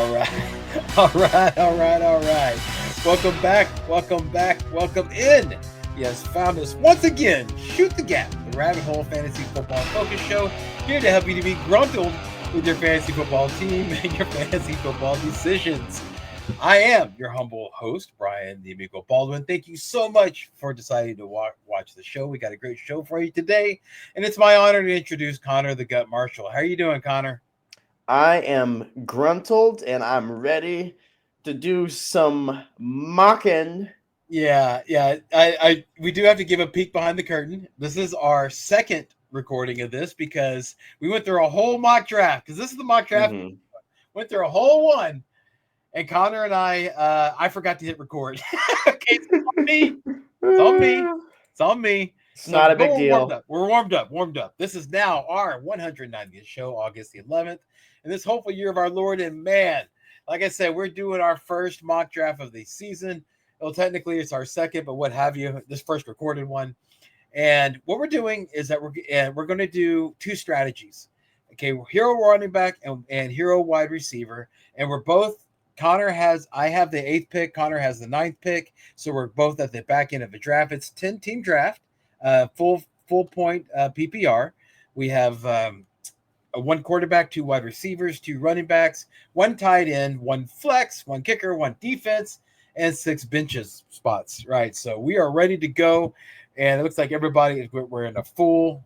All right. All right. Welcome in. Yes, found us once again. Shoot the Gap, the Rabbit Hole Fantasy Football Focus Show, here to help you to be gruntled with your fantasy football team and your fantasy football decisions. I am your humble host, Brian the Amigo Baldwin. Thank you so much for deciding to watch the show. We got a great show for you today, and it's my honor to introduce Connor the Gut Marshall. How are you doing, Connor? I am gruntled and I'm ready to do some mocking. Yeah. I we do have to give a peek behind the curtain. This is our second recording of this because we went through a whole mock draft. Because this is the mock draft. Mhm. Went through a whole one, and Connor and I forgot to hit record. Okay, it's on me. It's on me. It's on me. It's So, not a but big we're warmed deal. up. We're warmed up. This is now our 190th show, August the 11th, and this hopeful year of our Lord. And man, like I said, we're doing our first mock draft of the season. Well, technically, it's our second, but what have you? This first recorded one. And what we're doing is that we're going to do two strategies. Okay, hero running back and hero wide receiver, and we're both. I have the eighth pick. Connor has the ninth pick. So we're both at the back end of a draft. It's 10-team draft, full point PPR. We have a one quarterback, two wide receivers, two running backs, one tight end, one flex, one kicker, one defense, and six benches spots. Right. So we are ready to go, and it looks like everybody we're in a full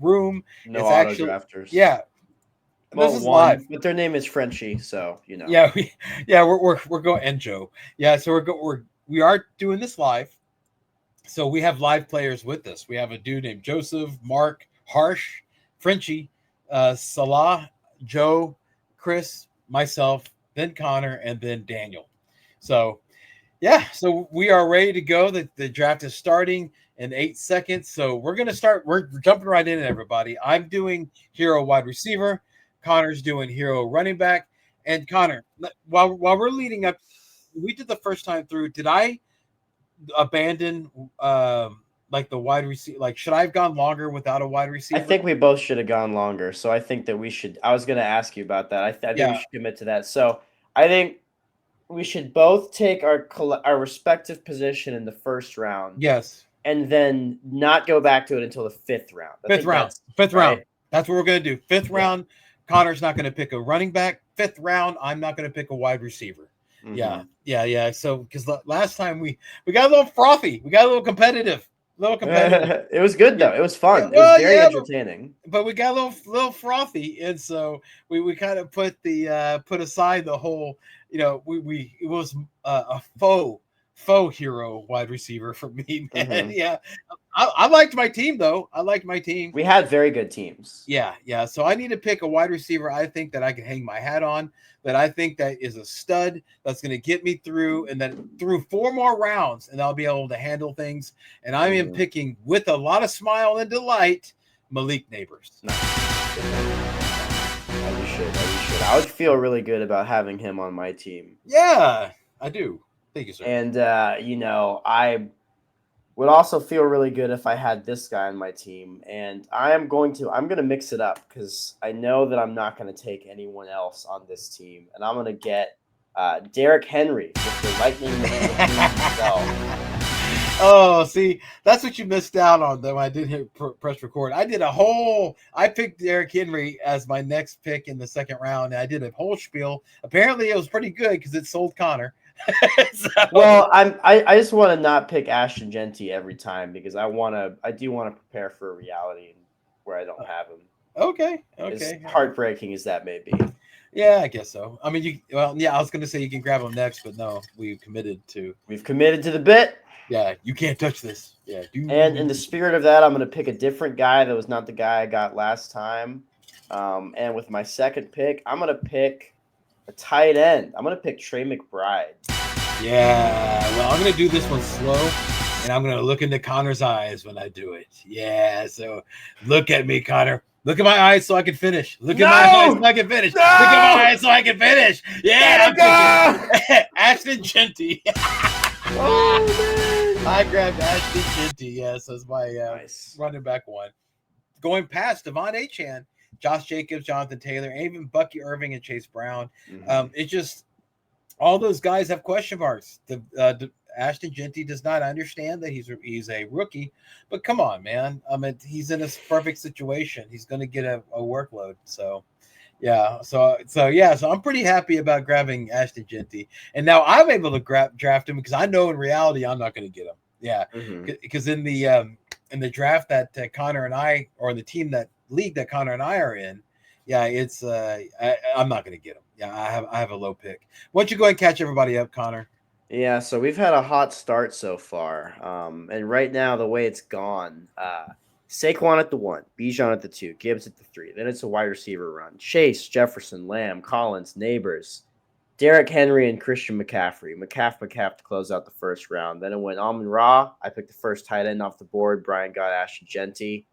room. No It's auto actually drafters. yeah. This Well, is live. one, but their name is Frenchie, so Yeah, we're going and Joe. Yeah, so we are doing this live. So we have live players with us. We have a dude named Joseph, Mark, Harsh, Frenchie, Salah, Joe, Chris, myself, then Connor, and then Daniel. So yeah, so we are ready to go. The draft is starting in 8 seconds. So we're gonna start. We're jumping right in, everybody. I'm doing hero wide receiver. Connor's doing hero running back. And Connor, while we're leading up, we did the first time through. Did I abandon like the wide receiver? Like, should I have gone longer without a wide I receiver? think we both should have gone longer. So I think that we should. I was going to ask you about that. I think we Yeah. should commit to that. So I think we should both take our respective position in the first round, Yes. and then not go back to it until the fifth round. I Fifth think round. that's Fifth round. right. That's what we're gonna do. Fifth Yeah. round. Connor's not gonna pick a running back. Fifth round, I'm not gonna pick a wide receiver. Mm-hmm. Yeah. So because last time we got a little frothy, we got a little competitive, It was good Yeah, though. It was yeah. fun. It was Well, very yeah, entertaining. but we got a little frothy, and so we kind of put aside the whole. We it was a faux hero wide receiver for me, man. Hmm. Yeah, I liked my team though. I liked my team. We had very good teams. Yeah. So I need to pick a wide receiver I think that I can hang my hat on, that I think that is a stud, that's going to get me through, and then through four more rounds, and I'll be able to handle things. And I am Mhm. picking with a lot of smile and delight, Malik Neighbors. Nice. As you should. As you should. I would feel really good about having him on my team. Yeah, I do. Thank you, sir. And I would also feel really good if I had this guy on my team. And I'm going to mix it up because I know that I'm not going to take anyone else on this team, and I'm going to get Derrick Henry with the Lightning McQueen himself. Oh, see, that's what you missed out on, though. I didn't hit press record. I picked Derrick Henry as my next pick in the second round, and I did a whole spiel. Apparently, it was pretty good because it sold Connor. So, Well, I just want to not pick Ashton Genty every time because I do want to prepare for a reality where I don't have him. okay. As heartbreaking as that may be. Yeah, I guess so. I mean, I was going to say you can grab him next, but no, we've committed to the bit. Yeah, you can't touch this. Yeah. And in the spirit of that, I'm going to pick a different guy that was not the guy I got last time. And with my second pick, I'm going to pick a tight end. I'm going to pick Trey McBride. Yeah. Well, I'm going to do this one slow, and I'm going to look into Connor's eyes when I do it. Yeah. So look at me, Connor. Look at my eyes so I can finish. Look at my eyes so I can finish. No! Look at my eyes so I can finish. Yeah. Let it I'm Ashton Genty. Oh, man. I grabbed Ashton Genty. Yes, as my Nice. running back one. Going past Devon Achane, Josh Jacobs, Jonathan Taylor, and even Bucky Irving and Chase Brown. Mm-hmm. It just all those guys have question marks. The Ashton Genty does not understand that he's a rookie, but come on, man. I mean, he's in a perfect situation. He's going to get a workload. So yeah, so I'm pretty happy about grabbing Ashton Genty, and now I'm able to draft him because I know in reality I'm not going to get him. Yeah, Mm-hmm. because in the draft that Connor and I, or the league that Connor and I are in, yeah, it's I'm not going to get him. Yeah, I have a low pick. Why don't you go ahead and catch everybody up, Connor? Yeah, so we've had a hot start so far. And right now, the way it's gone, Saquon at the 1, Bijan at the 2, Gibbs at the 3. Then it's a wide receiver run. Chase, Jefferson, Lamb, Collins, Neighbors, Derrick Henry, and Christian McCaffrey. McCaff to close out the first round. Then it went Amon-Ra. I picked the first tight end off the board. Brian got Ashton Genty.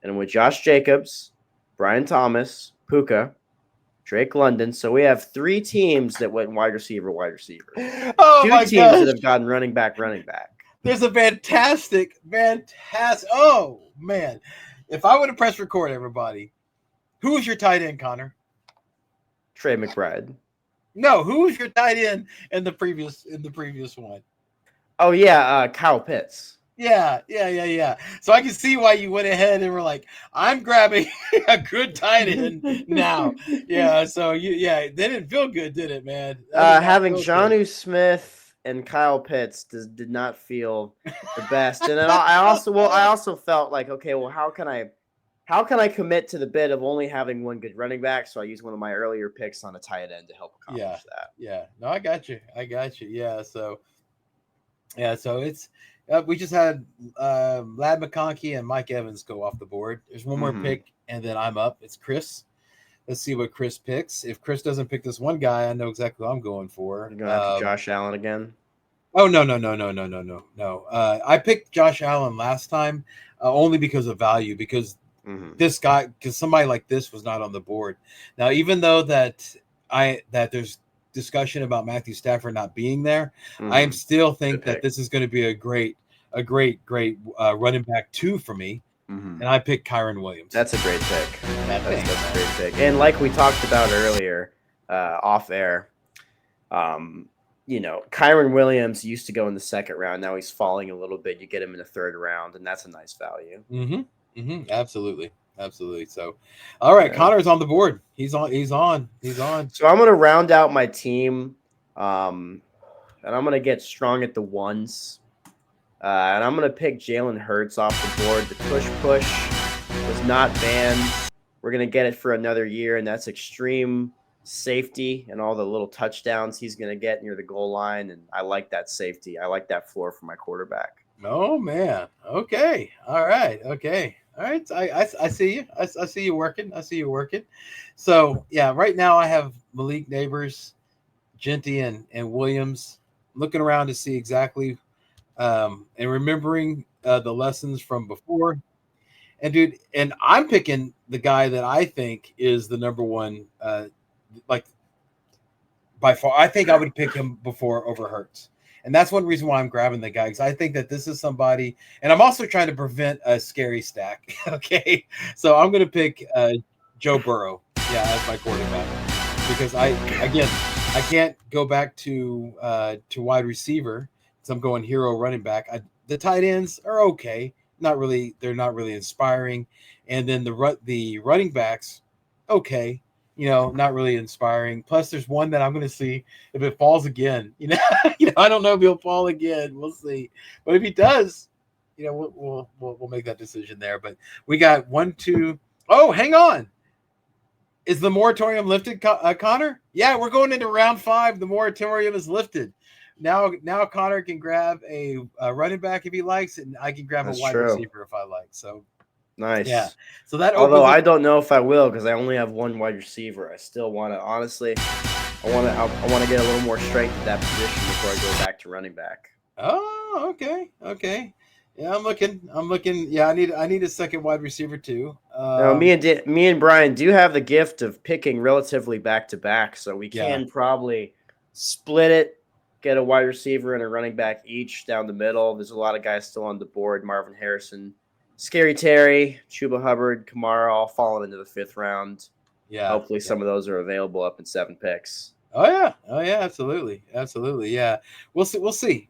And it went Josh Jacobs, Brian Thomas, Puka, Drake London. So we have 3 teams that went wide receiver. Oh 2 my teams that gosh! have gotten running back. There's a fantastic. Oh man, if I would have pressed record, everybody, who was your tight end, Connor? Trey McBride. No, who was your tight end in the previous one? Oh yeah, Kyle Pitts. Yeah. So I can see why you went ahead and were like, I'm grabbing a good tight end now. Yeah. So it didn't feel good, did it, man? That did not Having feel good. Jonnu Smith and Kyle Pitts did not feel the best. And then I also felt like, okay, well, how can I commit to the bit of only having one good running back? So I used one of my earlier picks on a tight end to help accomplish that. Yeah. No, I got you. Yeah. So it's we just had Lad McConkey and Mike Evans go off the board. There's one more pick, and then I'm up. It's Chris. Let's see what Chris picks. If Chris doesn't pick this one guy, I know exactly what I'm going for. You're going after Josh Allen again? Oh, no. I picked Josh Allen last time only because of value, because somebody like this was not on the board. Now, even though that there's discussion about Matthew Stafford not being there, I still think that this is going to be a great running back 2 for me. And I picked Kyren Williams. That's a great pick. That's a great pick. And like we talked about earlier, off air, Kyren Williams used to go in the second round. Now he's falling a little bit. You get him in the third round, and that's a nice value. Absolutely. So, all right, Connor's on the board. He's on. So I'm gonna round out my team, and I'm gonna get strong at the 1s. And I'm going to pick Jalen Hurts off the board. The push was not banned. We're going to get it for another year, and that's extreme safety and all the little touchdowns he's going to get near the goal line. And I like that safety. I like that floor for my quarterback. Oh, man. Okay. All right. I see you. I see you working. So, yeah, right now I have Malik Neighbors, Genty, and Williams. Looking around to see exactly and remembering the lessons from before. And dude, and I'm picking the guy that I think is the number one, like by far. I think I would pick him over Hurts. And that's one reason why I'm grabbing the guy, because I think that this is somebody, and I'm also trying to prevent a scary stack. Okay. So I'm going to pick Joe Burrow, as my quarterback, because I can't go back to wide receiver. So I'm going hero running back. The tight ends are okay. They're not really inspiring. And then the running backs, okay, not really inspiring. Plus, there's one that I'm going to see if it falls again. I don't know if he'll fall again. We'll see. But if he does, we'll make that decision there. But we got 1, 2. Oh, hang on. Is the moratorium lifted, Connor? Yeah, we're going into round 5. The moratorium is lifted. Now Connor can grab a running back if he likes, and I can grab a wide receiver if I like. So nice. Yeah. So that. Although I don't know if I will, because I only have one wide receiver. I still want to, honestly, I want to get a little more strength at that position before I go back to running back. Oh, okay. Yeah, I'm looking. Yeah, I need a second wide receiver too. Now, me and Brian do have the gift of picking relatively back to back, so we can probably split it. Get a wide receiver and a running back each down the middle. There's a lot of guys still on the board. Marvin Harrison Scary Terry, Chuba Hubbard, Kamara all falling into the 5th round. Yeah. Hopefully some of those are available up in 7 picks. Oh yeah, absolutely, yeah. We'll see.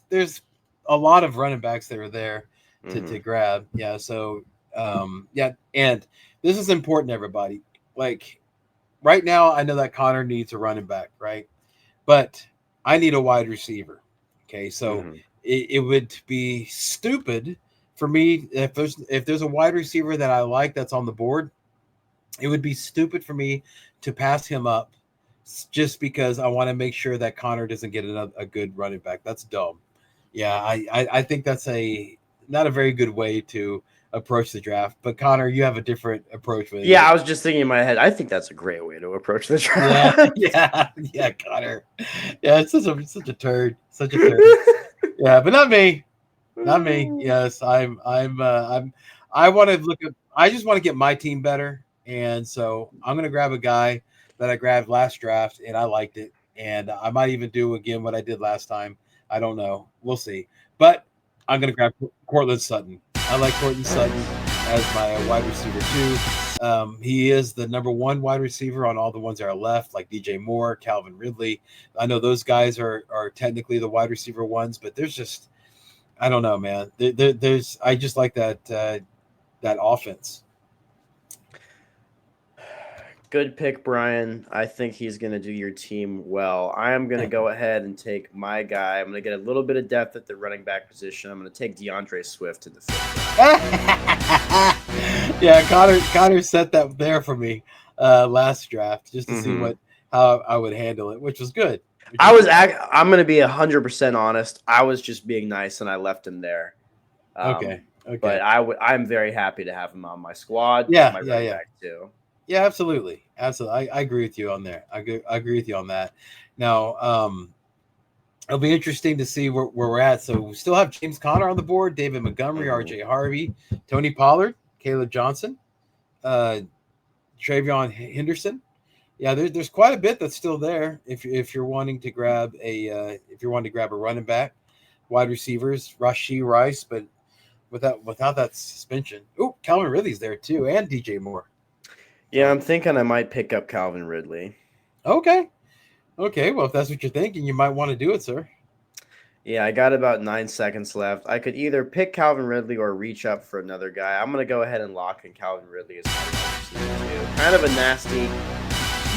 There's a lot of running backs that are there to grab. Yeah, so yeah, and this is important, everybody. Like right now, I know that Connor needs a running back, right? But I need a wide receiver. Okay, so it would be stupid for me if there's a wide receiver that I like that's on the board. It would be stupid for me to pass him up just because I want to make sure that Connor doesn't get a good running back. That's dumb. Yeah, I think that's not a very good way to approach the draft. But Connor, you have a different approach with it. Yeah, I was just thinking in my head, I think that's a great way to approach the draft. Yeah, Connor. Yeah, it's such a turd. Yeah, but not me. Not me. Yes, I want to look at. I just want to get my team better, and so I'm going to grab a guy that I grabbed last draft, and I liked it, and I might even do again what I did last time. I don't know. We'll see. But I'm going to grab Cortland Sutton. I like Cortland Sutton as my wide receiver too. He is the number 1 wide receiver on all the ones that are left, like DJ Moore, Calvin Ridley. I know those guys are technically the wide receiver ones, but there's just I don't know, man. There's I just like that offense. Good pick, Brian. I think he's going to do your team well. I am going to go ahead and take my guy. I'm going to get a little bit of depth at the running back position. I'm going to take DeAndre Swift in the 5th round. Yeah, Connor set that there for me last draft just to see how I would handle it, which was good. I'm going to be 100% honest. I was just being nice and I left him there. Okay. But I'm very happy to have him on my squad. Yeah, my running back too. Yeah, absolutely. I agree with you on there. I agree with you on that. Now, it'll be interesting to see where we're at. So we still have James Conner on the board, David Montgomery, RJ Harvey, Tony Pollard, Caleb Johnson, Travion Henderson. Yeah, there's quite a bit that's still there. If you're wanting to grab a running back, wide receivers, Rashee Rice, but without that suspension. Oh, Calvin Ridley's there too, and DJ Moore. Yeah, I'm thinking I might pick up Calvin Ridley. Okay. Well, if that's what you're thinking, you might want to do it, sir. Yeah, I got about 9 seconds left. I could either pick Calvin Ridley or reach up for another guy. I'm going to go ahead and lock in Calvin Ridley as my receiver too. Kind of a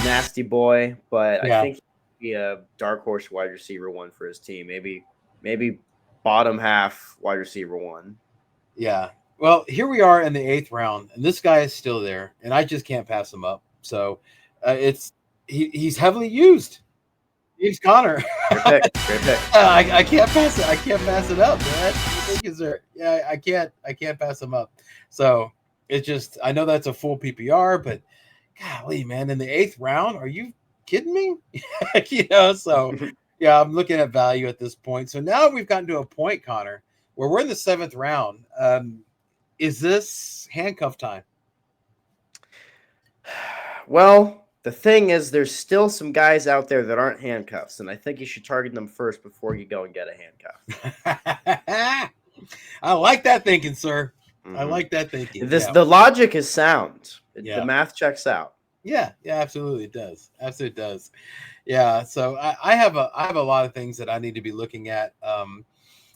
nasty boy, but I think he'd be a dark horse wide receiver 1 for his team. Maybe bottom half wide receiver 1. Yeah. Well, here we are in the 8th round, and this guy is still there, and I just can't pass him up. So he's heavily used. James Conner. Great pick. I can't pass it. I can't pass it up, man. Yeah, I can't pass him up. So it's just I know that's a full PPR, but golly, man, in the 8th round, are you kidding me? So yeah, I'm looking at value at this point. So now we've gotten to a point, Connor, where we're in the 7th round. Is this handcuff time? Well, the thing is, there's still some guys out there that aren't handcuffs, and I think you should target them first before you go and get a handcuff. I like that thinking, sir. I like that thinking. The logic is sound. The math checks out. Yeah, absolutely it does. Absolutely does. Yeah, so I have a lot of things that I need to be looking at.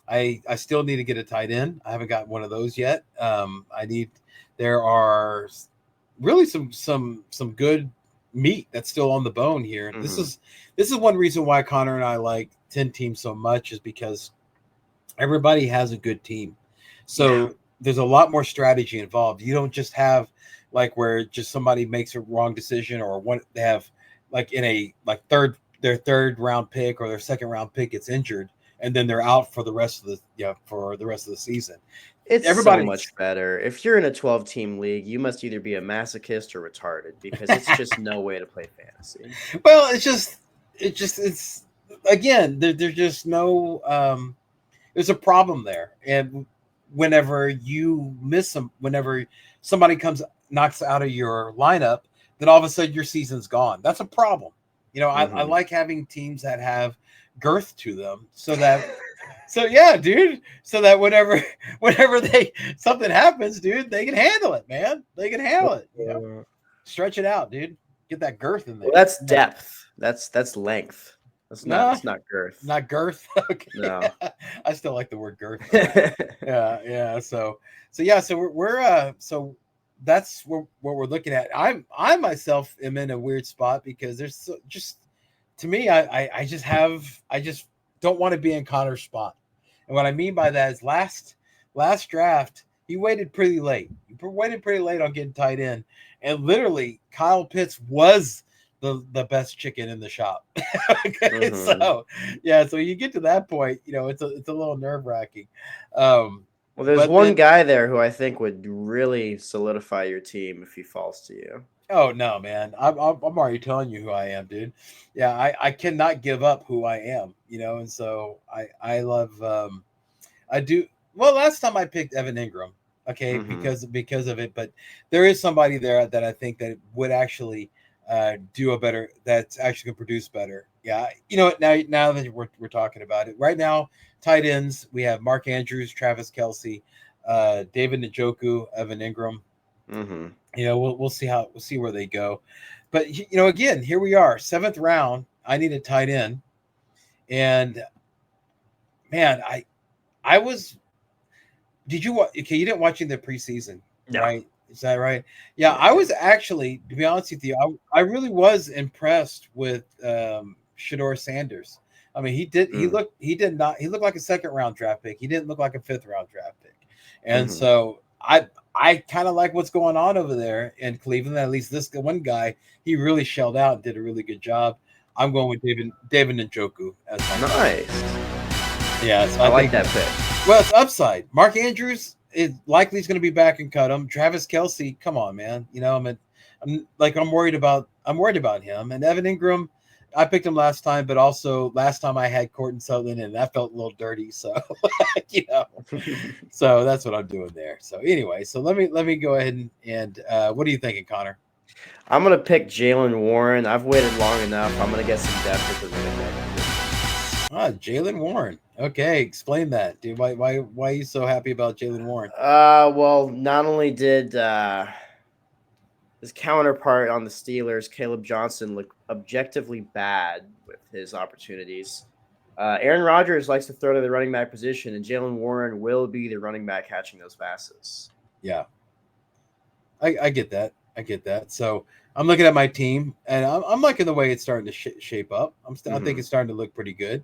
I still need to get a tight end. I haven't got one of those yet. There are really some good meat that's still on the bone here. This is one reason why Connor and I like 10 teams so much is because everybody has a good team. So there's a lot more strategy involved. You don't just have like where just somebody makes a wrong decision or one they have like in a like their third round pick or their second round pick gets injured and then they're out for the rest of the season. It's so much better. If you're in a 12-team league, you must either be a masochist or retarded because it's just no way to play fantasy. Well, it's again, there's just no there's a problem there. And whenever you miss them, whenever somebody knocks out of your lineup, then all of a sudden your season's gone. That's a problem. I like having teams that have girth to them, so that so yeah, dude. So that whenever they something happens, dude, they can handle it, man. They can handle it. Stretch it out, dude. Get that girth in Well, there. that's Yeah. depth. That's length. That's not. Nah, That's not girth. not girth. Okay. No. I still like the word girth though. Yeah, yeah. So yeah, so we're so that's what we're looking at. I myself am in a weird spot because there's just to me, I just don't want to be in Connor's spot. And what I mean by that is last draft, he waited pretty late. He waited pretty late on getting tight end. And literally Kyle Pitts was the best chicken in the shop. Okay, Mhm. so yeah, so you get to that point, it's a little nerve wracking. Um, Well, there's but one then guy there who I think would really solidify your team if he falls to you. oh no, man, I'm already telling you who I am, dude. Yeah, I cannot give up who I am, and so I love I do. Well, last time I picked Evan Ingram, okay, Hmm. because of it, but there is somebody there that I think that would actually do a better. That's actually going to produce better. Yeah, you know what? Now that we're talking about it, right now, tight ends we have Mark Andrews, Travis Kelsey, David Njoku, Evan Ingram. Hmm. We'll see where they go, but again, here we are, seventh round. I need a tight end, and man, I was did you okay? You didn't watching the preseason, No. right? Is that right? Yeah, Yeah, I was didn't. actually, to be honest with you, I really was impressed with Shador Sanders. I mean, Mm. he looked like a second round draft pick. He didn't look like a fifth round draft pick, and Hmm. so I kind of like what's going on over there in Cleveland. At least this one guy, he really shelled out and did a really good job. I'm going with David Njoku as my tight end. Nice. Yeah, so I I like think that pick. well, it's upside. Mark Andrews is likely he's going to be back and cut him. Travis Kelsey, come on, man. I'm worried about him. And Evan Ingram, I picked him last time, but also last time I had Corton Sutherland, and that felt a little dirty. So you know, so that's what I'm doing there. So anyway, so let me go ahead and what are you thinking, Connor? I'm gonna pick Jalen Warren. I've waited long enough. I'm gonna get some depth at the running back position. Jalen Warren. Okay, explain that, dude. Why are you so happy about Jalen Warren? Well, not only did his counterpart on the Steelers, Caleb Johnson, look objectively bad with his opportunities. Aaron Rodgers likes to throw to the running back position, and Jalen Warren will be the running back catching those passes. Yeah, I get that. I get that. So I'm looking at my team, and I'm liking the way it's starting to shape up. I think Hmm. it's starting to look pretty good.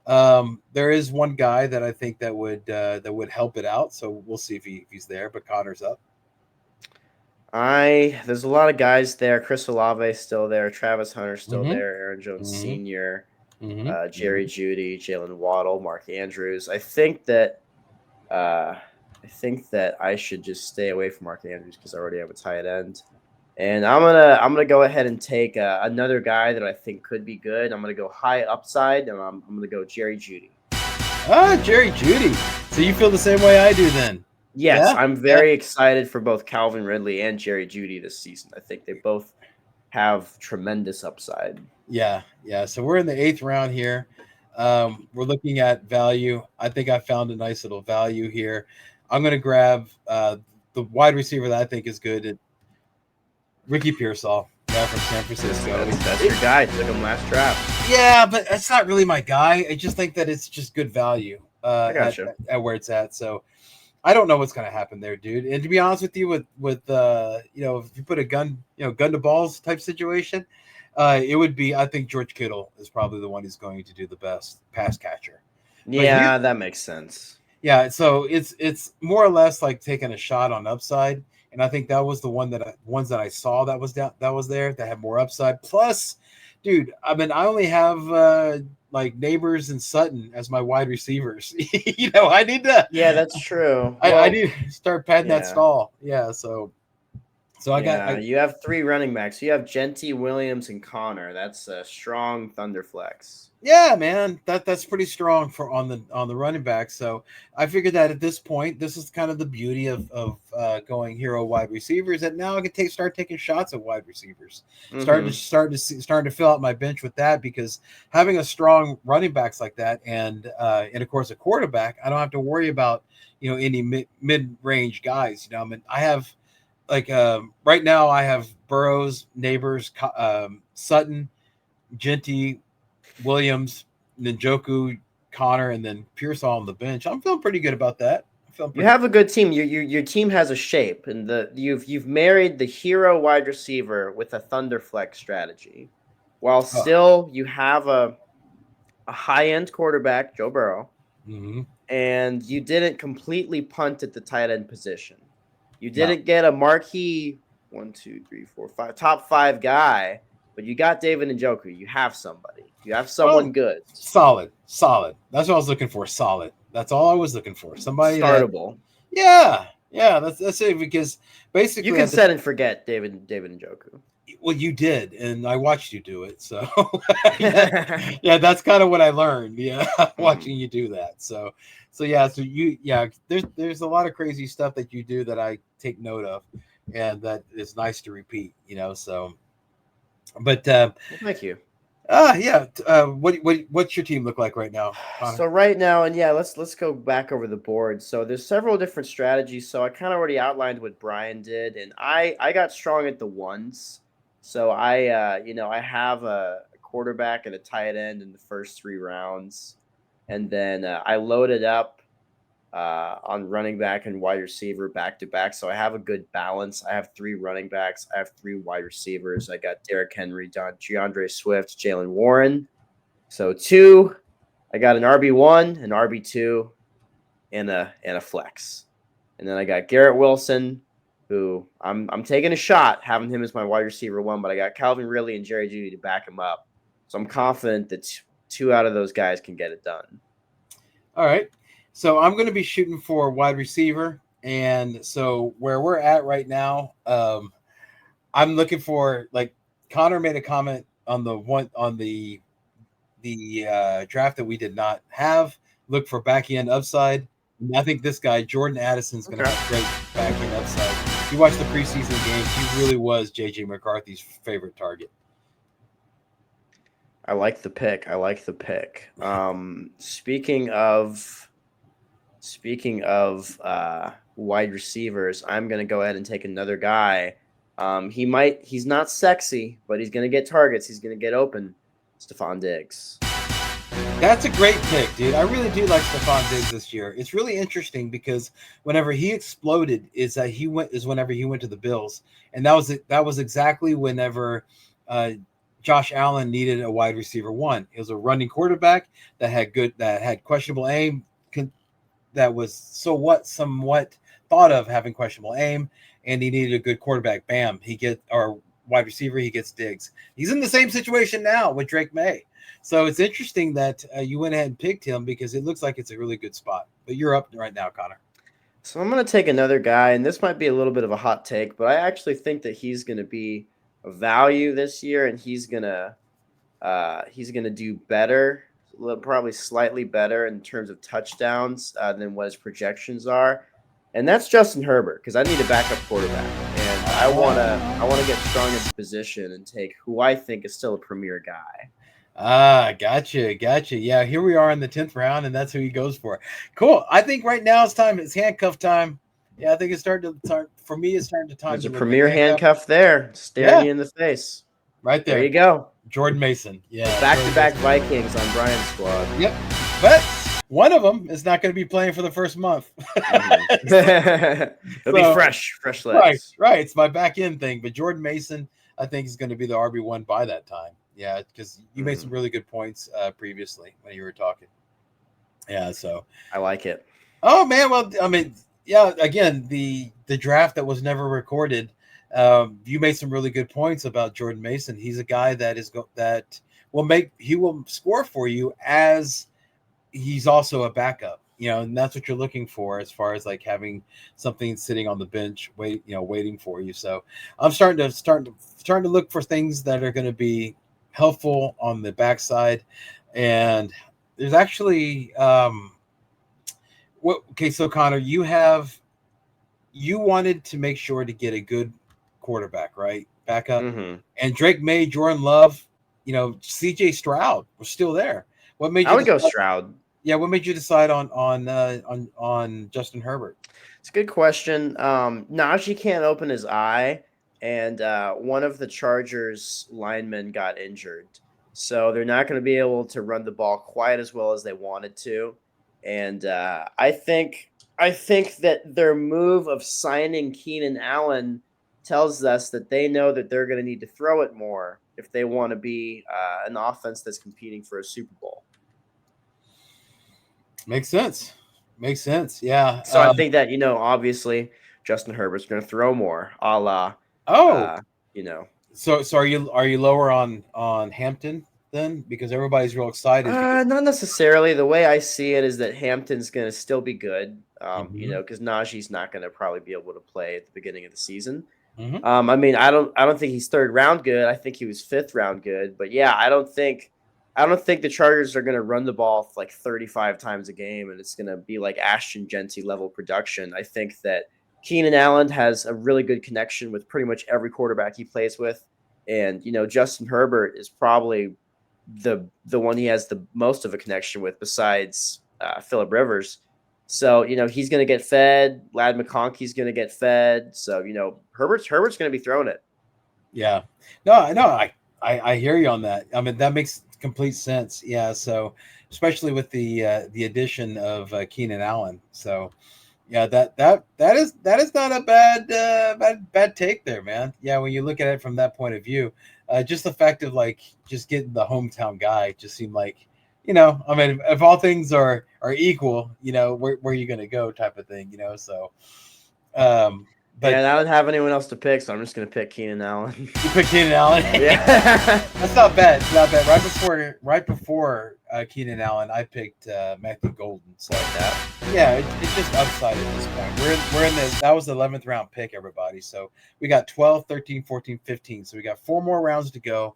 There is one guy that I think that would help it out. So we'll see if he's there. But Connor's up. I There's a lot of guys there. Chris Olave still there. Travis Hunter still Mm-hmm. there. Aaron Jones Mm-hmm. Sr., Mm-hmm. Jerry Judy, Jalen Waddle, Mark Andrews. I think that I should just stay away from Mark Andrews because I already have a tight end. And I'm gonna go ahead and take another guy that I think could be good. I'm gonna go high upside, and I'm gonna go Jerry Judy. Jerry Judy. So you feel the same way I do then? Yes, Yeah. I'm Yeah. very excited for both Calvin Ridley and Jerry Judy this season. I think they both have tremendous upside. Yeah. Yeah. So we're in the eighth round here. We're looking at value. I think I found a nice little value here. I'm going to grab the wide receiver that I think is good. Ricky Pearsall, yeah, from San That's Francisco. that's, that's your guy. Took him last draft. Yeah, but that's not really my guy. I just think that it's just good value I got you. at where it's at. So I don't know what's going to happen there, dude. And to be honest with you, with if you put a gun, gun to balls type situation, it would be. I think George Kittle is probably the one who's going to do the best pass catcher. But here, Yeah, that makes sense. yeah, so it's more or less like taking a shot on upside, and I think that was the ones that I saw that was there that had more upside. Plus, dude, I mean, I only have like Neighbors and Sutton as my wide receivers. I need to Yeah, that's true. I Well, need to start padding that yeah. stall. Yeah, so So I got you have 3 running backs. You have Genty, Williams, and Connor. That's a strong Thunder flex. yeah, man, that's pretty strong for on the running back. So I figured that at this point, this is kind of the beauty of going hero wide receivers. That now I can start taking shots at wide receivers, starting to fill out my bench with that, because having a strong running backs like that, and of course a quarterback, I don't have to worry about any mid range guys. I mean, I have like right now I have Burrows, Neighbors, Sutton, Genty, Williams, Njoku, Connor, and then Pierce all on the bench. I'm feeling pretty good about that. You have a good team. Your team has a shape, and you've married the hero wide receiver with a Thunder flex strategy, while still you have a high end quarterback, Joe Burrow, and you didn't completely punt at the tight end position. You didn't get a marquee 1, 2, 3, 4, 5 top 5 guy, but you got David Njoku. You have somebody. You have someone good. Solid. That's what I was looking for. Solid. That's all I was looking for. Somebody startable. Yeah. That's it. Because basically, you can set and forget David Njoku. Well, you did, and I watched you do it. So, yeah, that's kind of what I learned. Yeah, watching you do that. So there's a lot of crazy stuff that you do that I take note of, and that is nice to repeat. So, but thank you. What's your team look like right now, Connor? So right now, and let's go back over the board. So there's several different strategies. So I kind of already outlined what Brian did, and I got strong at the ones. So I have a quarterback and a tight end in the first 3 rounds, and then I loaded up on running back and wide receiver back to back. So I have a good balance. I have 3 running backs. I have 3 wide receivers. I got Derrick Henry, DeAndre Swift, Jalen Warren. So 2, I got an RB1, an RB2, and a flex. And then I got Garrett Wilson, who I'm taking a shot having him as my wide receiver 1, but I got Calvin Ridley and Jerry Jeudy to back him up. So I'm confident that 2 out of those guys can get it done. All right. So I'm going to be shooting for wide receiver. And so where we're at right now, I'm looking for, like Connor made a comment on the draft that we did not have. Look for back end upside. And I think this guy, Jordan Addison, is going to have great back end upside. If you watch the preseason games, he really was JJ McCarthy's favorite target. I like the pick. Speaking of wide receivers, I'm going to go ahead and take another guy. He's not sexy, but he's going to get targets. He's going to get open. Stephon Diggs. That's a great pick, dude. I really do like Stephon Diggs this year. It's really interesting because whenever he exploded is whenever he went to the Bills. And that was exactly whenever Josh Allen needed a wide receiver 1. It was a running quarterback that had questionable aim, that was somewhat thought of having questionable aim, and he needed a good quarterback. Bam, or wide receiver, he gets Diggs. He's in the same situation now with Drake May. So it's interesting that you went ahead and picked him because it looks like it's a really good spot. But you're up right now, Connor. So I'm going to take another guy, and this might be a little bit of a hot take, but I actually think that he's going to be a value this year, and he's going to do better, probably slightly better in terms of touchdowns than what his projections are. And that's Justin Herbert, because I need a backup quarterback, and I want to get strong at the position and take who I think is still a premier guy. Gotcha. Yeah, here we are in the 10th round, and that's who he goes for. Cool. I think right now it's handcuff time. Yeah, I think it's starting to for me. It's starting to time. There's a premier handcuff there, staring you in the face. Right there. There you go. Jordan Mason. Yeah. Back-to-back Vikings on Brian's squad. Yep. But one of them is not going to be playing for the first month. It'll be fresh legs. Right. It's my back end thing. But Jordan Mason, I think, is going to be the RB1 by that time. Yeah, because you made some really good points previously when you were talking. Yeah, so I like it. Oh man, well, I mean, yeah. Again, the draft that was never recorded. You made some really good points about Jordan Mason. He's a guy that will score for you as he's also a backup. And that's what you're looking for as far as like having something sitting on the bench, waiting for you. So I'm starting to look for things that are going to be helpful on the backside, and there's actually what? Okay, so Connor, you wanted to make sure to get a good quarterback, right? Backup, Mm-hmm. and Drake May, Jordan Love, C.J. Stroud was still there. What made I you would go decide? Stroud. Yeah, what made you decide on Justin Herbert? It's a good question. Najee can't open his eye, and one of the Chargers linemen got injured, so they're not going to be able to run the ball quite as well as they wanted to. And I think that their move of signing Keenan Allen tells us that they know that they're going to need to throw it more if they want to be an offense that's competing for a Super Bowl. Makes sense. Makes sense. Yeah. So I think that obviously Justin Herbert's going to throw more, a la, Oh, uh, you know, so are you lower on Hampton then? Because everybody's real excited because. not necessarily. The way I see it is that Hampton's going to still be good, Mhm, because Najee's not going to probably be able to play at the beginning of the season. mhm. I mean, I don't think he's third round good. I think he was fifth round good. But yeah, I don't think the Chargers are going to run the ball like 35 times a game, and it's going to be like Ashton Genty level production. I think that Keenan Allen has a really good connection with pretty much every quarterback he plays with, and Justin Herbert is probably the one he has the most of a connection with besides Philip Rivers. So he's going to get fed. Lad McConkey's going to get fed. So Herbert's going to be throwing it. Yeah. No, no, I hear you on that. I mean, that makes complete sense. Yeah. So especially with the addition of Keenan Allen. So yeah, that is not a bad take there, man. Yeah, when you look at it from that point of view, just the fact of like just getting the hometown guy just seemed like, I mean, if all things are equal, where are you gonna go type of thing. So, um, but And I don't have anyone else to pick, so I'm just going to pick Keenan Allen. you pick Keenan Allen. Yeah. That's not bad. It's not bad. Right before Keenan Allen, I picked Matthew Golden. So Like that. yeah, it's just upside at this point. We're in the that was the 11th round pick, everybody. So we got 12, 13, 14, 15. So we got 4 more rounds to go.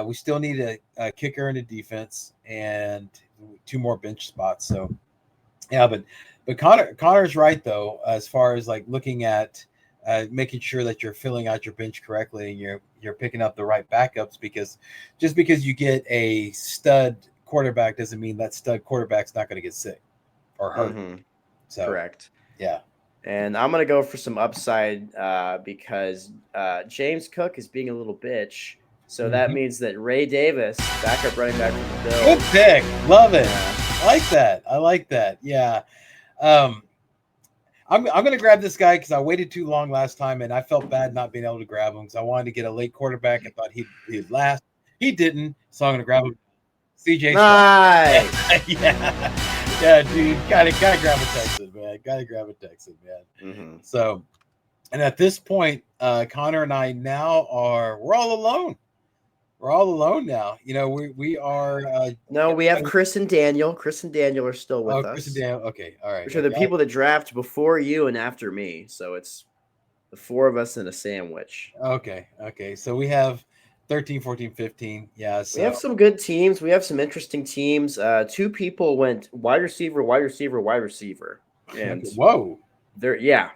We still need a kicker and a defense and 2 more bench spots. So yeah, but Connor's right though, as far as like looking at making sure that you're filling out your bench correctly and you're picking up the right backups, because just because you get a stud quarterback doesn't mean that stud quarterback's not going to get sick or hurt. Mm-hmm. So Correct. yeah. And I'm going to go for some upside because James Cook is being a little bitch. So that Mhm. means that Ray Davis, backup running back for the Good Bills. pick. Love it. Yeah. I like that. I like that. Yeah. Um, I'm going to grab this guy because I waited too long last time and I felt bad not being able to grab him because I wanted to get a late quarterback and thought he'd last. He didn't, so I'm going to grab him. CJ Stroud. Nice. Yeah, yeah, dude, gotta grab a Texan, man. Gotta grab a Texan, man. Mm-hmm. So, and at this point, Connor and I now we're all alone. We're all alone now. We are. No, we have Chris and Daniel. Chris and Daniel are still with Chris and us, Dan. Okay, all right. which are the people that draft before you and after me. So it's the four of us in a sandwich. Okay. So we have 13, 14, 15. Yeah. We So have some good teams. We have some interesting teams. Two people went wide receiver, wide receiver, wide receiver, okay. and Whoa. they're yeah,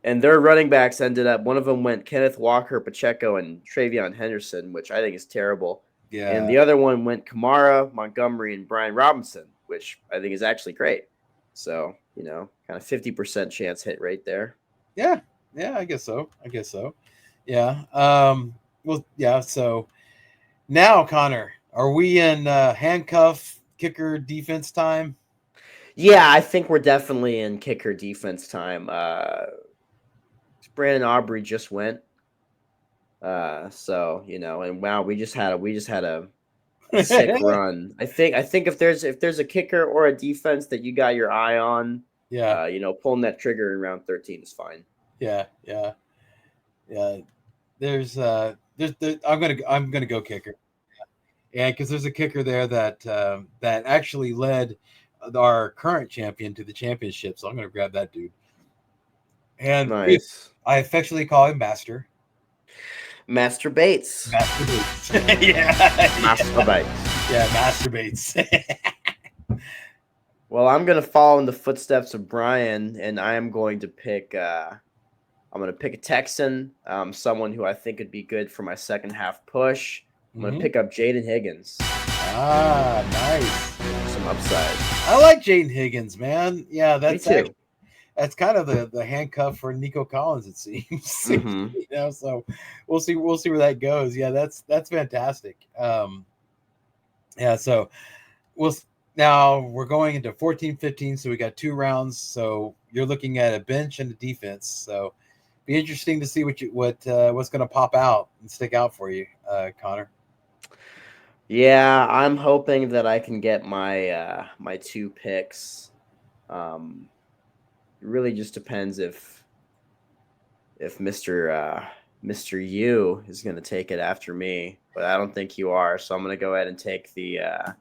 and their running backs ended up. One of them went Kenneth Walker, Pacheco, and Travion Henderson, which I think is terrible. And Yeah. the other one went Kamara, Montgomery, and Brian Robinson, which I think is actually great. So kind of 50% chance hit rate there. Yeah. Yeah. I guess so. Yeah. Well. Yeah. So now, Connor, are we in handcuff kicker defense time? Yeah, I think we're definitely in kicker defense time. Brandon Aubrey just went. So and wow, we just had a sick run. I think if there's a kicker or a defense that you got your eye on, Yeah. pulling that trigger in round 13 is fine. Yeah. Yeah. Yeah. I'm gonna go kicker. Yeah, because there's a kicker there that actually led our current champion to the championship. So I'm going to grab that dude. And Nice. I affectionately call him Master. Master Bates. Master Bates. Yeah. Master Bates. Yeah, Master Bates. Well, I'm gonna follow in the footsteps of Brian, and I am going to pick. I'm gonna pick a Texan, someone who I think would be good for my second half push. I'm gonna pick up Jaden Higgins. Ah, nice. Some upside. I like Jaden Higgins, man. Yeah, that's Me too. that's kind of the handcuff for Nico Collins, it seems. Mm-hmm. You know, so we'll see where that goes. Yeah, that's fantastic. Yeah, so we'll now we're going into 14-15, so we got 2 rounds. So you're looking at a bench and a defense. So be interesting to see what's going to pop out and stick out for you, Connor. Yeah, I'm hoping that I can get my 2 picks. It really just depends if Mr. U is going to take it after me, but I don't think you are. So I'm going to go ahead and take the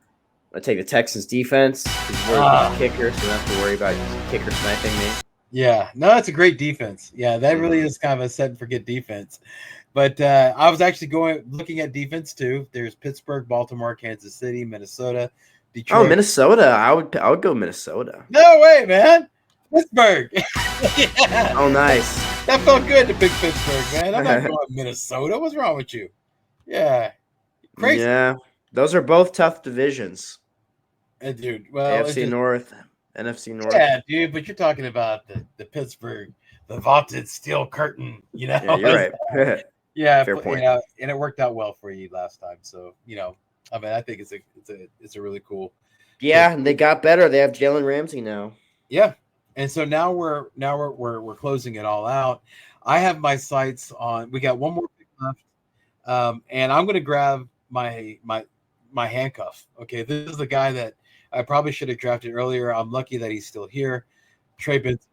Texans defense. He's worried about the kicker, so I don't have to worry about kicker sniping me. Yeah, no, that's a great defense. Yeah, that really is kind of a set and forget defense. But I was actually looking at defense too. There's Pittsburgh, Baltimore, Kansas City, Minnesota, Detroit. Oh, Minnesota! I would go Minnesota. No way, man. Pittsburgh. Yeah. Oh, nice. That felt good to pick Pittsburgh, man. I'm not going Minnesota. What's wrong with you? Yeah, crazy. Yeah, those are both tough divisions. Dude. Well, AFC North, NFC North. Yeah, dude. But you're talking about the Pittsburgh, the vaulted steel curtain. You know. Yeah, you're right. Yeah, fair point. You know, and it worked out well for you last time. So I mean, I think it's a really cool. Yeah, and they got better. They have Jalen Ramsey now. Yeah, and so now we're closing it all out. I have my sights on. We got one more pick left, and I'm going to grab my handcuff. Okay, this is the guy that I probably should have drafted earlier. I'm lucky that he's still here. Trey Benson.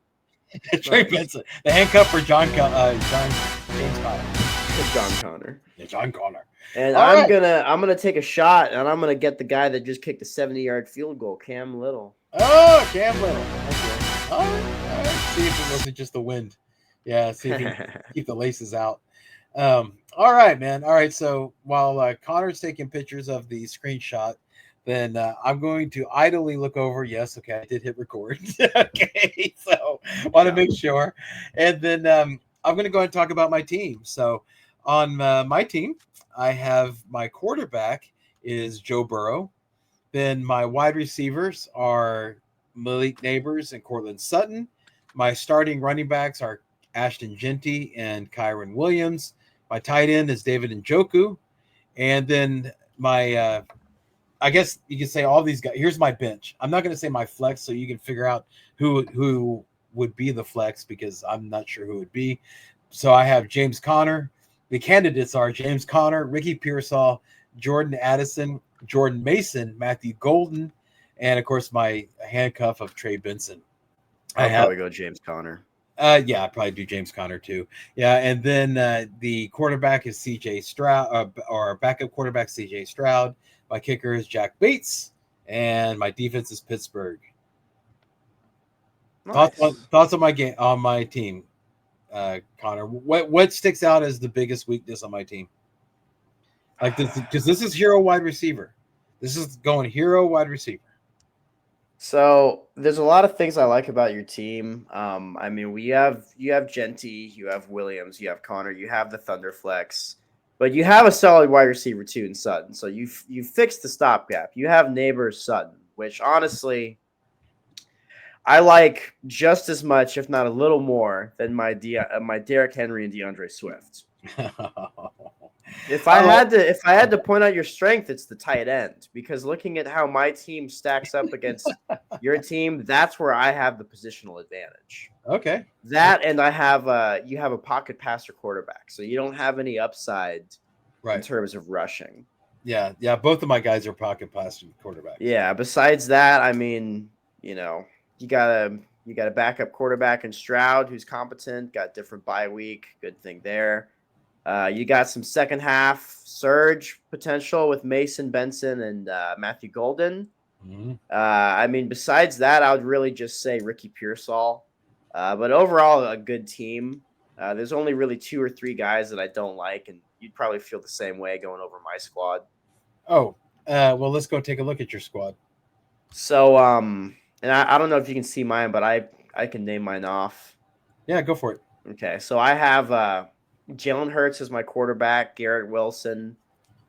Trey Benson, the handcuff for James Conner. John Connor. Yeah, John Connor. And I'm gonna take a shot, and I'm gonna get the guy that just kicked a 70-yard field goal, Cam Little. Oh, Cam Little. Okay. All right. See if it wasn't just the wind. Yeah. See if he can keep the laces out. All right, man. All right. So while Connor's taking pictures of the screenshot, then I'm going to idly look over. Yes, okay, I did hit record. Okay, so want to make sure. And then I'm going to go ahead and talk about my team. So on my team, I have my quarterback is Joe Burrow. Then my wide receivers are Malik Neighbors and Cortland Sutton. My starting running backs are Ashton Genty and Kyron Williams. My tight end is David Njoku. And then my I guess you could say all these guys. Here's my bench. I'm not going to say my flex, so you can figure out who would be the flex because I'm not sure who it would be. So I have James Conner. The candidates are James Conner, Ricky Pearsall, Jordan Addison, Jordan Mason, Matthew Golden, and of course my handcuff of Trey Benson. I'll probably go James Conner. Yeah, I'd probably do James Conner too. Yeah, and then the quarterback is C.J. Stroud, or backup quarterback C.J. Stroud. My kicker is Jack Bates, and my defense is Pittsburgh. Nice. Thoughts on my team, Connor. What sticks out as the biggest weakness on my team? Like this, because this is hero wide receiver. This is going hero wide receiver. So there's a lot of things I like about your team. I mean, you have Genty, you have Williams, you have Connor, you have the Thunderflex, but you have a solid wide receiver too in Sutton. So you fixed the stopgap. You have Neighbors Sutton, which honestly I like just as much, if not a little more, than my Derrick Henry and DeAndre Swift. If I had to point out your strength, it's the tight end, because looking at how my team stacks up against your team, that's where I have the positional advantage. Okay. That, and I have you have a pocket passer quarterback, so you don't have any upside in terms of rushing. Yeah, both of my guys are pocket passer quarterbacks. Yeah, besides that, I mean, you got a backup quarterback in Stroud who's competent, got different bye week, good thing there. You got some second half surge potential with Mason Benson and Matthew Golden. Mhm. I mean, besides that, I would really just say Ricky Pearsall. But overall, a good team. There's only really 2 or 3 guys that I don't like, and you'd probably feel the same way going over my squad. Oh, well, let's go take a look at your squad. So, and I don't know if you can see mine, but I can name mine off. Yeah, go for it. Okay, so I have Jalen Hurts as my quarterback, Garrett Wilson,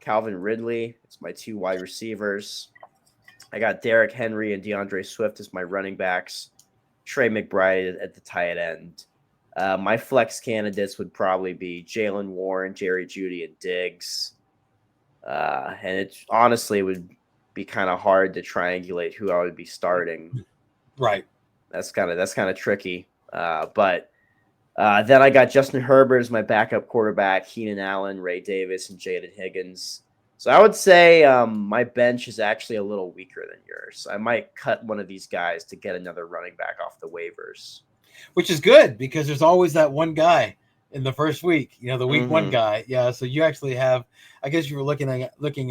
Calvin Ridley. It's my 2 wide receivers. I got Derrick Henry and DeAndre Swift as my running backs. Trey McBride at the tight end. My flex candidates would probably be Jalen Warren, Jerry Jeudy, and Diggs. And it honestly would be kind of hard to triangulate who I would be starting. Right. That's kind of tricky. But then I got Justin Herbert as my backup quarterback, Keenan Allen, Ray Davis, and Jaden Higgins. So I would say my bench is actually a little weaker than yours. I might cut one of these guys to get another running back off the waivers. Which is good because there's always that one guy in the first week, the week one Mm-hmm. guy. Yeah, so you actually have, I guess you were looking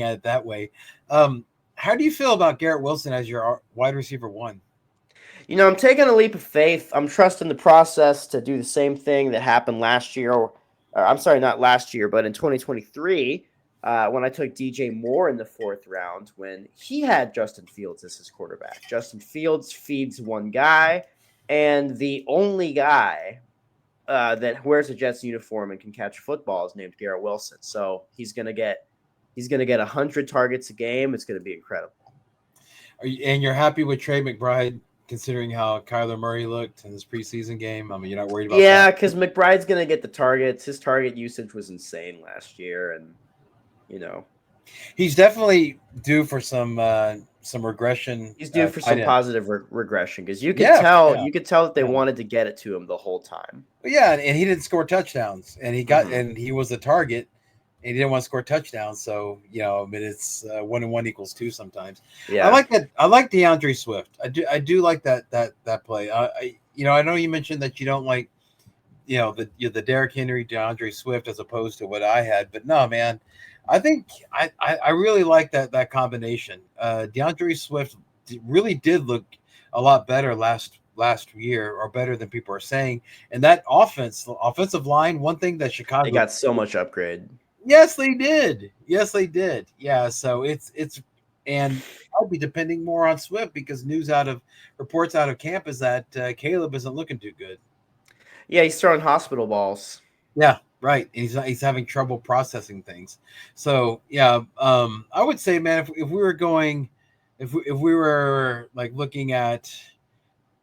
at it that way. How do you feel about Garrett Wilson as your wide receiver one? I'm taking a leap of faith. I'm trusting the process to do the same thing that happened last year, or I'm sorry, not last year, but in 2023, when I took DJ Moore in the 4th round, when he had Justin Fields as his quarterback. Justin Fields feeds one guy, and the only guy that wears a Jets uniform and can catch a football is named Garrett Wilson. So he's gonna get 100 targets a game. It's gonna be incredible. And you're happy with Trey McBride considering how Kyler Murray looked in this preseason game? I mean, you're not worried about that? Yeah, because McBride's gonna get the targets. His target usage was insane last year, and you know He's definitely due for some regression. he's due for Tight some end. positive regression because Yeah, yeah, you could tell that they yeah. wanted to get it to him the whole time. Yeah, and he didn't score touchdowns, and Mm-hmm. he was a target, and he didn't want to score touchdowns. So I mean, it's 1 and 1 equals 2 sometimes. I Yeah, like that. I like DeAndre Swift. I do like that play. I know you mentioned that you don't like the Derrick Henry, DeAndre Swift as opposed to what I had, but no, man, I think I really like that combination. DeAndre Swift really did look a lot better last year, or better than people are saying. And that offensive line, one thing that they Chicago, got so much upgrade. yes, they did, yes, they did, yeah. So it's and I'll be depending more on Swift because reports out of camp is that Caleb isn't looking too good. Yeah, he's throwing hospital balls. Yeah, right. He's having trouble processing things. So yeah, I would say, man, if we were going, if we were like looking at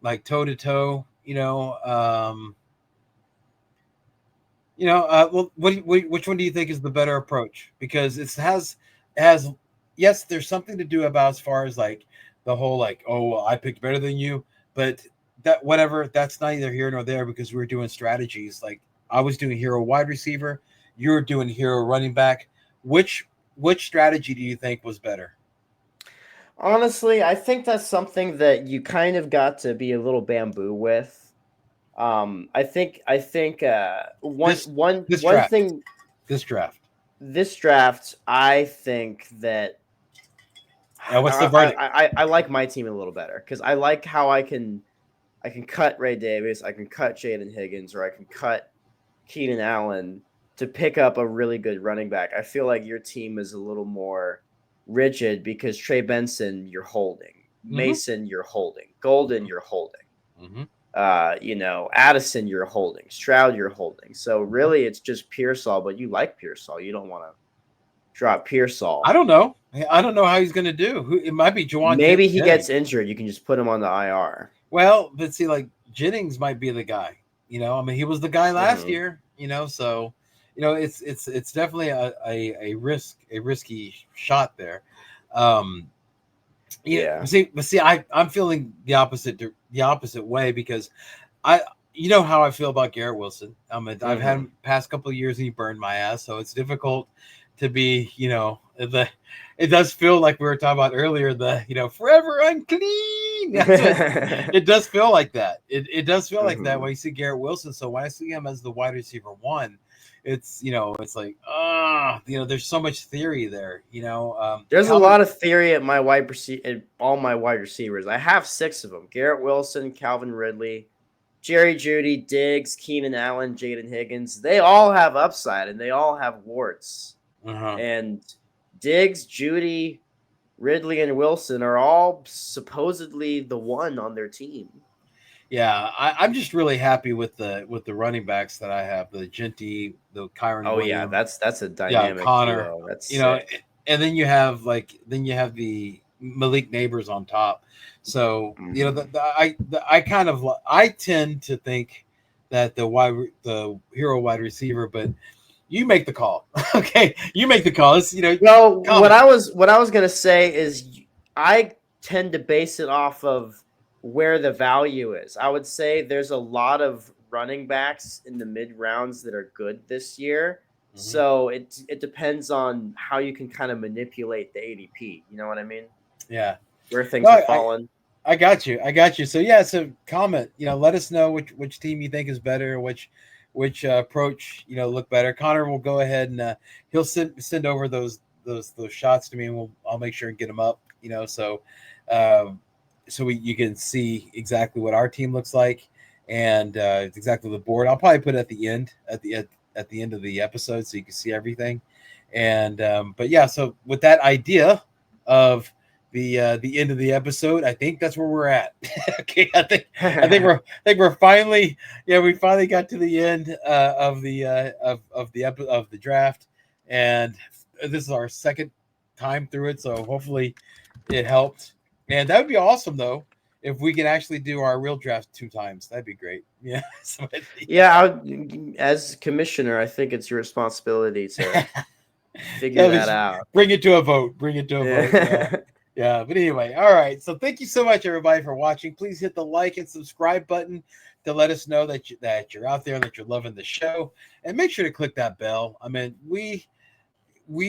like toe to toe, well, which one do you think is the better approach? Because it has yes, there's something to do about as far as like the whole like, oh, well, I picked better than you, but that whatever, that's neither here nor there because we were doing strategies. Like I was doing hero wide receiver, you were doing hero running back. Which which strategy do you think was better? Honestly, I think that's something that you kind of got to be a little bamboo with. I think one This one this one draft. thing This draft. this draft, I think that And what's the I verdict? I, I, I like my team a little better because I like how I can cut Ray Davis, I can cut Jaden Higgins, or I can cut Keenan Allen to pick up a really good running back. I feel like your team is a little more rigid because Trey Benson you're holding, Mm-hmm. Mason you're holding, Golden you're holding. Mm-hmm. Addison you're holding, Stroud you're holding. So really, it's just Pearsall, but you like Pearsall. You don't want to drop I Pearsall. don't know. I don't know how he's going to do. It might be Maybe he Jennings. gets injured. You can just put him on the IR. Well, but see, like Jennings might be the guy. I mean, he was the guy last Mm-hmm. year. So it's definitely a risky shot there. Um, yeah, Yeah. but see, I'm feeling the opposite way because I how I feel about Garrett Wilson. I've had Mm-hmm. him past couple of years and he burned my ass, so it's difficult to be the. It does feel like we were talking about earlier, the forever unclean. It does feel like that. It does feel like that Mm-hmm. when you see Garrett Wilson. So when I see him as the wide receiver one, it's it's like there's so much theory there. There's a Calvin. lot of theory at my all my wide receivers. I have 6 of them: Garrett Wilson, Calvin Ridley, Jerry Judy, Diggs, Keenan Allen, Jaden Higgins. They all have upside and they all have warts. Uh-huh. And Diggs, Judy, Ridley, and Wilson are all supposedly the one on their team. Yeah, I'm just really happy with the running backs that I have, the Genty, the Kyron Oh yeah, Williams, that's a yeah, dynamic Connor, duo. That's you know, sick. and then you have the Malik Neighbors on top. So Mm-hmm. I kind of I tend to think that the hero wide receiver, but you make the call. Okay, you make the call. It's Well, what comment. I was what I was gonna say is I tend to base it off of where the value is. I would say there's a lot of running backs in the mid rounds that are good this year. Mhm. So it depends on how you can kind of manipulate the ADP. You know what I mean? Yeah. Where No, things are falling. I got you. I got you. So yeah, so comment. Let us know which team you think is better, which approach look better. Connor will go ahead and he'll send over those shots to me, and I'll make sure and get them up. Um, so you can see exactly what our team looks like, and exactly the board. I'll probably put it at the end at the end of the episode so you can see everything. And but yeah, so with that idea of the end of the episode, I think that's where we're at. Okay, I think we're finally, we finally got to the end of the draft, and this is our second time through it, so hopefully it helped. And that would be awesome though if we can actually do our real draft 2 times. That'd be great. Yeah. Yeah, as commissioner, I think it's your responsibility to figure Yeah, that let's out. bring it to a vote. Bring it to a vote. Yeah. Yeah. Yeah. But anyway, all right. So thank you so much, everybody, for watching. Please hit the like and subscribe button to let us know that you're out there and that you're loving the show. And make sure to click that bell. I mean, we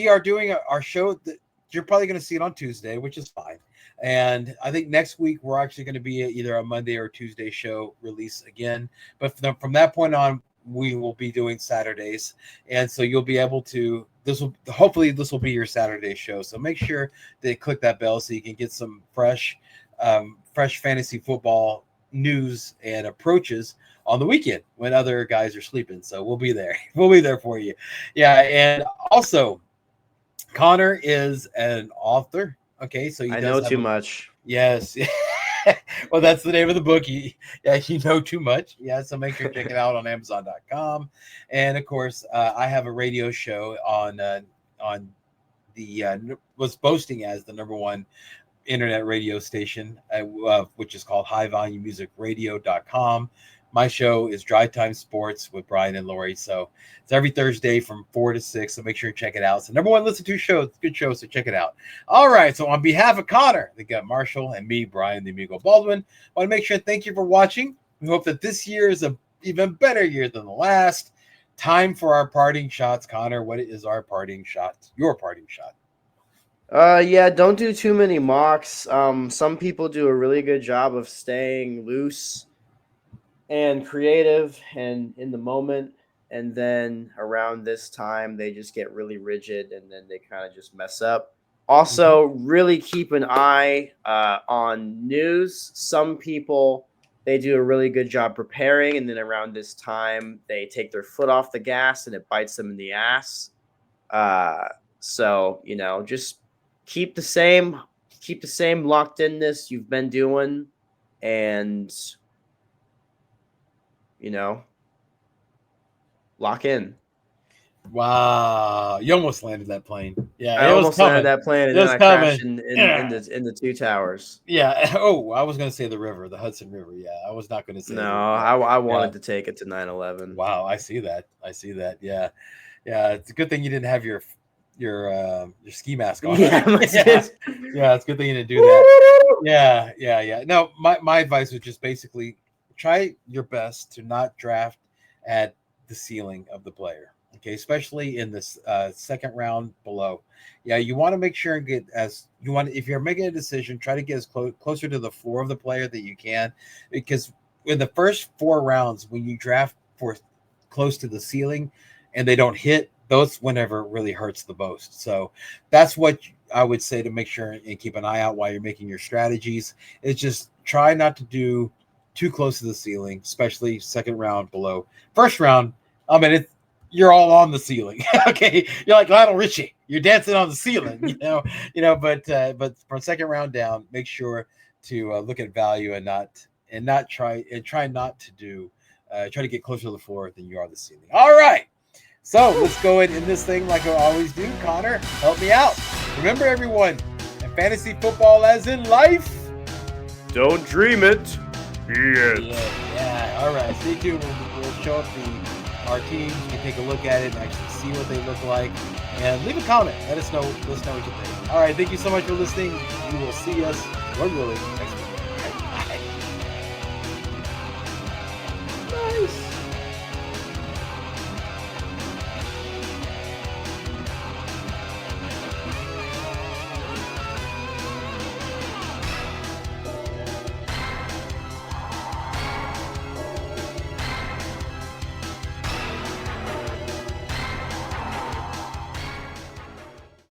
are doing our show that you're probably going to see it on Tuesday, which is fine. And I think next week we're actually going to be either a Monday or Tuesday show release again. But from that point on, we will be doing Saturdays, and so you'll be able to. This will be your Saturday show. So make sure to click that bell so you can get some fresh fantasy football news and approaches on the weekend when other guys are sleeping. So we'll be there. We'll be there for you. Yeah, and also Connor is an author. Okay, so he I does know have too a much. yes. Well, that's the name of the book. You know too much. Yeah, so make sure to check it out on Amazon.com. And of course, I have a radio show on the was boasting as the number one internet radio station, which is called highvolumemusicradio.com. My show is Drive Time Sports with Brian and Lori. So it's every Thursday from 4 to 6. So make sure you check it out. So number one, listen to show. It's a good show. So check it out. All right. So on behalf of Connor, the Gut Marshall, and me, Brian, the Amigo Baldwin, I want to make sure thank you for watching. We hope that this year is a even better year than the last. Time for our parting shots. Connor, what is our parting shot? Your parting shot. Yeah, don't do too many mocks. Some people do a really good job of staying loose and creative and in the moment, and then around this time they just get really rigid and then they kind of just mess up. Mhm. Also, really keep an eye on news. Some people, they do a really good job preparing, and then around this time they take their foot off the gas and it bites them in the ass. Uh, so just keep the same keep the same locked inness you've been doing, and you know lock in. Wow, you almost landed that plane. Yeah, I it was almost landed coming. that plane It and then was I crashed coming. in Yeah. the two towers. Yeah. Oh, I was going to say the river, the Hudson River. Yeah, I was not going to say No, the. Yeah, I yeah. wanted to take it to 9/11. Wow, I see that. I see that. Yeah, yeah. It's a good thing you didn't have your ski mask on. Yeah, my Yeah, skins. yeah. It's a good thing you didn't do that. Yeah, yeah, yeah. No, my advice was just basically try your best to not draft at the ceiling of the player. Okay, especially in this second round below. Yeah, you want to make sure and get as you want. If you're making a decision, try to get as closer to the floor of the player that you can, because in the first 4 rounds, when you draft for close to the ceiling, and they don't hit, those whenever it really hurts the most. So that's what I would say to make sure and keep an eye out while you're making your strategies. Is just try not to do too close to the ceiling, especially second round below. First round, I mean, you're all on the ceiling. Okay, you're like Lionel Richie. You're dancing on the ceiling. But from second round down, make sure to look at value and not try not to do try to get closer to the floor than you are the ceiling. All right. So let's go and end this thing like I always do. Connor, help me out. Remember, everyone, in fantasy football, as in life, don't dream it. Yeah. All right. Stay tuned. We'll show up our teams. You can take a look at it and actually see what they look like. And leave a comment. Let us know what you think. All right. Thank you so much for listening. We will see us regularly next week.